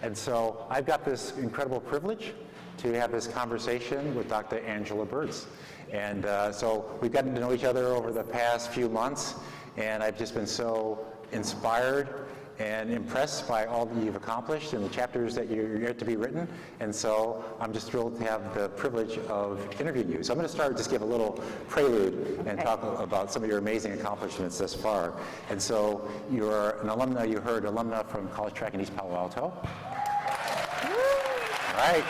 And so I've got this incredible privilege to have this conversation with Dr. Angela Birts. And so we've gotten to know each other over the past few months, and I've just been so inspired and impressed by all that you've accomplished and the chapters that you're yet to be written. And so I'm just thrilled to have the privilege of interviewing you. So I'm going to start, just give a little prelude and talk about some of your amazing accomplishments thus far. And so you're an alumna, you heard alumna from College Track in East Palo Alto. All right.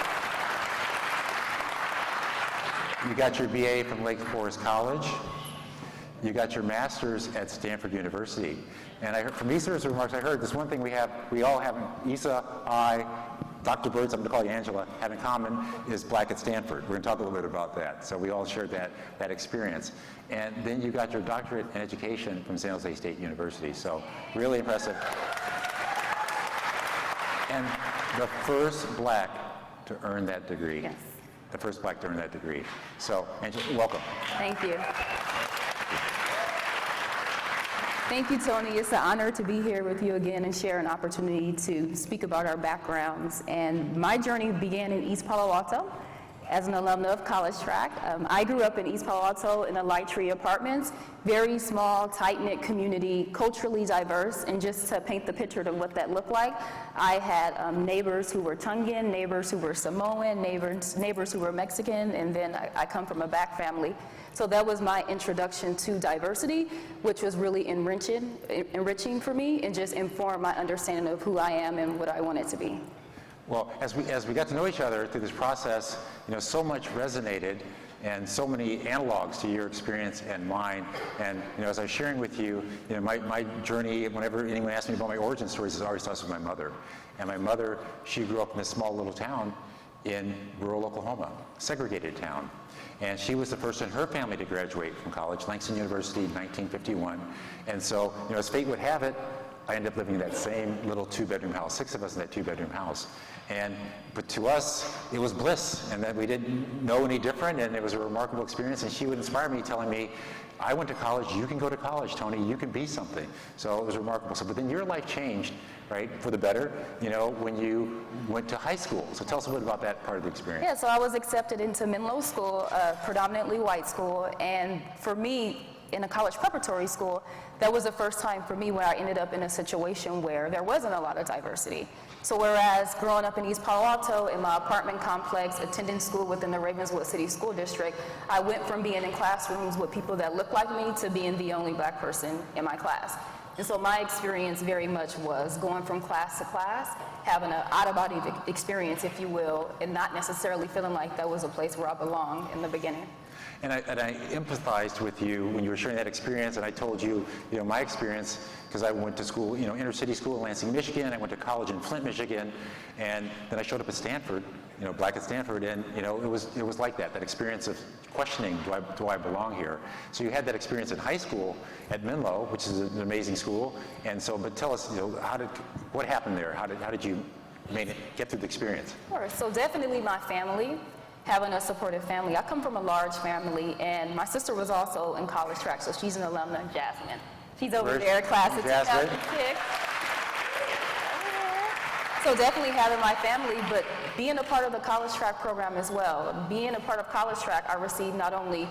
You got your BA from Lake Forest College. You got your master's at Stanford University. And I heard from Isa's remarks, I heard this one thing we all have, Isa, I, Dr. Birts, I'm going to call you Angela, have in common is black at Stanford. We're going to talk a little bit about that. So we all shared that experience. And then you got your doctorate in education from San Jose State University. So really impressive. And the first black to earn that degree. Yes. The first black to earn that degree. So, Angela, welcome. Thank you. Thank you, Tony. It's an honor to be here with you again and share an opportunity to speak about our backgrounds. And my journey began in East Palo Alto as an alumna of College Track. I grew up in East Palo Alto in the Light Tree Apartments, very small, tight-knit community, culturally diverse. And just to paint the picture of what that looked like, I had neighbors who were Tongan, neighbors who were Samoan, neighbors who were Mexican, and then I come from a black family. So that was my introduction to diversity, which was really enriching for me and just informed my understanding of who I am and what I wanted to be. Well, as we got to know each other through this process, so much resonated and so many analogs to your experience and mine. And as I was sharing with you, my journey, whenever anyone asks me about my origin stories, it always starts with my mother. And my mother, she grew up in this small little town in rural Oklahoma, segregated town. And she was the first in her family to graduate from college, Langston University in 1951. And so, as fate would have it, I ended up living in that same little two-bedroom house, 6 of us in that two-bedroom house. But to us, it was bliss, and that we didn't know any different, and it was a remarkable experience. And she would inspire me, telling me, I went to college, you can go to college, Tony, you can be something. So it was remarkable. But then your life changed, right, for the better, when you went to high school. So tell us a little bit about that part of the experience. Yeah, so I was accepted into Menlo School, a predominantly white school, and for me, in a college preparatory school, that was the first time for me where I ended up in a situation where there wasn't a lot of diversity. So whereas growing up in East Palo Alto in my apartment complex, attending school within the Ravenswood City School District, I went from being in classrooms with people that looked like me to being the only black person in my class. And so my experience very much was going from class to class, having an out-of-body experience, if you will, and not necessarily feeling like that was a place where I belonged in the beginning. And I empathized with you when you were sharing that experience, and I told you, my experience, because I went to school, inner city school in Lansing, Michigan. I went to college in Flint, Michigan, and then I showed up at Stanford, black at Stanford, and it was like that experience of questioning, do I belong here? So you had that experience in high school at Menlo, which is an amazing school, and so, but tell us, what happened there? How did you get through the experience? Sure. So definitely my family. Having a supportive family. I come from a large family, and my sister was also in College Track, so she's an alumna, Jasmine. She's over there, class of 2006. So definitely having my family, but being a part of the College Track program as well. Being a part of College Track, I received not only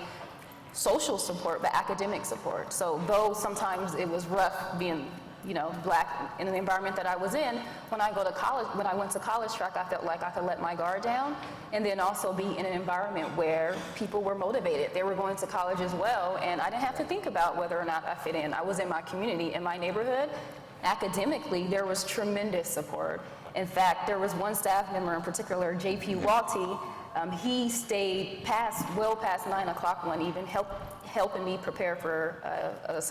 social support, but academic support. So though sometimes it was rough being black in the environment that I was in, when I went to College Track, I felt like I could let my guard down and then also be in an environment where people were motivated. They were going to college as well, and I didn't have to think about whether or not I fit in. I was in my community, in my neighborhood. Academically, there was tremendous support. In fact, there was one staff member in particular, J.P. Walty. He stayed well past 9 o'clock one evening, helping me prepare for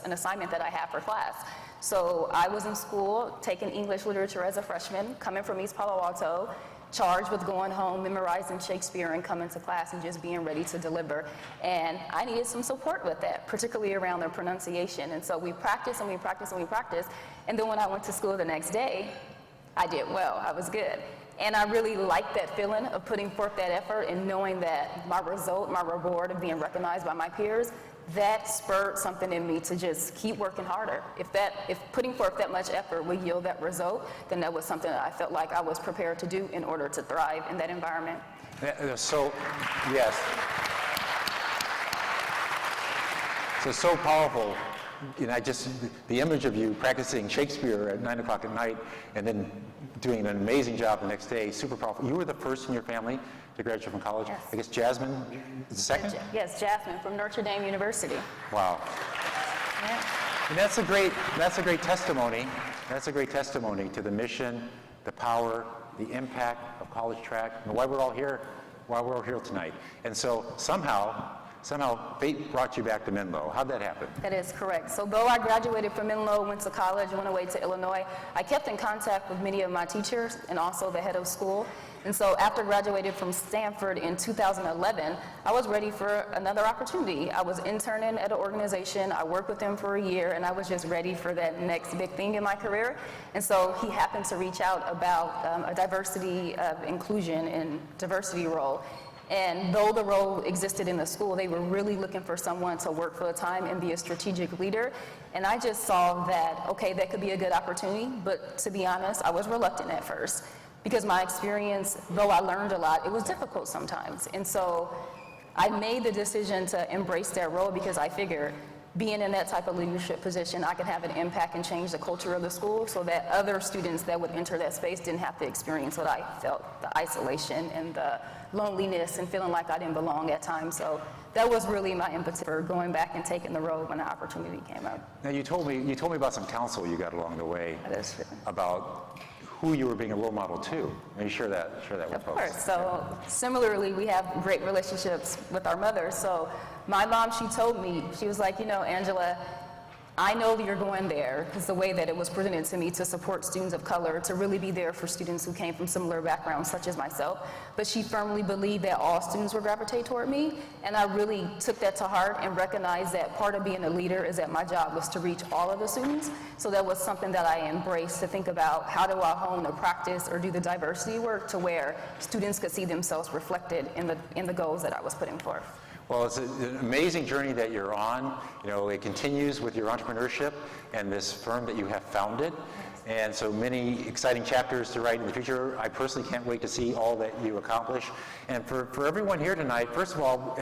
an assignment that I had for class. So I was in school, taking English literature as a freshman, coming from East Palo Alto, charged with going home, memorizing Shakespeare, and coming to class and just being ready to deliver. And I needed some support with that, particularly around their pronunciation. And so we practiced and we practiced and we practiced. And then when I went to school the next day, I did well. I was good. And I really liked that feeling of putting forth that effort and knowing that my result, my reward of being recognized by my peers, that spurred something in me to just keep working harder. If putting forth that much effort would yield that result, then that was something that I felt like I was prepared to do in order to thrive in that environment. So, yes. So powerful. The image of you practicing Shakespeare at 9 o'clock at night and then doing an amazing job the next day, super powerful. You were the first in your family to graduate from college. Yes. I guess Jasmine is the second? Yes, Jasmine from Notre Dame University. Wow. Yeah. And that's a great testimony. That's a great testimony to the mission, the power, the impact of college track, and why we're all here tonight. And so somehow fate brought you back to Menlo. How'd that happen? That is correct. So though I graduated from Menlo, went to college, went away to Illinois, I kept in contact with many of my teachers and also the head of school. And so after graduated from Stanford in 2011, I was ready for another opportunity. I was interning at an organization. I worked with them for a year, and I was just ready for that next big thing in my career. And so he happened to reach out about a diversity, inclusion, and diversity role. And though the role existed in the school, they were really looking for someone to work full time and be a strategic leader. And I just saw that, okay, that could be a good opportunity, but to be honest, I was reluctant at first because my experience, though I learned a lot, it was difficult sometimes. And so I made the decision to embrace that role because I figured being in that type of leadership position, I could have an impact and change the culture of the school so that other students that would enter that space didn't have to experience what I felt, the isolation and the loneliness and feeling like I didn't belong at times. So that was really my impetus for going back and taking the role when the opportunity came up. Now you told me about some counsel you got along the way. That is true. About who you were being a role model to. Maybe share that with folks. Of course. So similarly, we have great relationships with our mothers. So my mom, she told me, she was like, Angela, I know that you're going there because the way that it was presented to me to support students of color, to really be there for students who came from similar backgrounds such as myself. But she firmly believed that all students would gravitate toward me. And I really took that to heart and recognized that part of being a leader is that my job was to reach all of the students. So that was something that I embraced to think about how do I hone the practice or do the diversity work to where students could see themselves reflected in the goals that I was putting forth. Well, it's an amazing journey that you're on. It continues with your entrepreneurship and this firm that you have founded. And so many exciting chapters to write in the future. I personally can't wait to see all that you accomplish. And for everyone here tonight, first of all,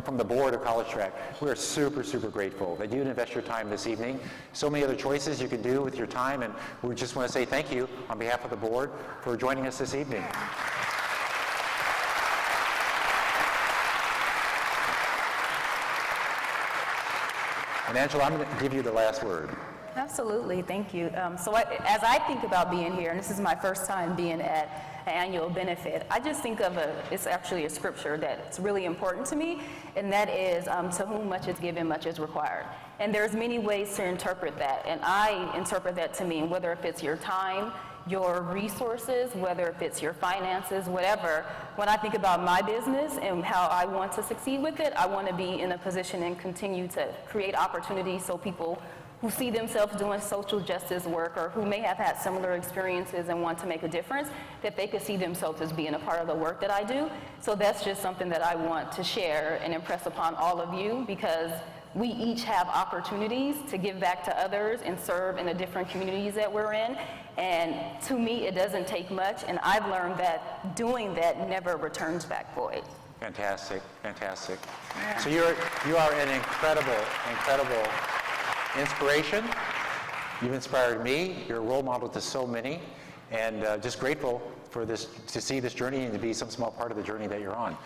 from the board of College Track, we're super, super grateful that you'd invest your time this evening. So many other choices you can do with your time, and we just want to say thank you on behalf of the board for joining us this evening. And Angela, I'm going to give you the last word. Absolutely, thank you. As I think about being here, and this is my first time being at an annual benefit, I just think of it's actually a scripture that's really important to me, and that is, to whom much is given, much is required. And there's many ways to interpret that, and I interpret that to mean whether if it's your time, your resources, whether if it's your finances, whatever. When I think about my business and how I want to succeed with it, I want to be in a position and continue to create opportunities so people who see themselves doing social justice work or who may have had similar experiences and want to make a difference, that they could see themselves as being a part of the work that I do. So that's just something that I want to share and impress upon all of you, because we each have opportunities to give back to others and serve in the different communities that we're in. And to me, it doesn't take much, and I've learned that doing that never returns back void. Fantastic, fantastic. Yeah. So you are an incredible inspiration. You've inspired me. You're a role model to so many, and just grateful for this, to see this journey and to be some small part of the journey that you're on.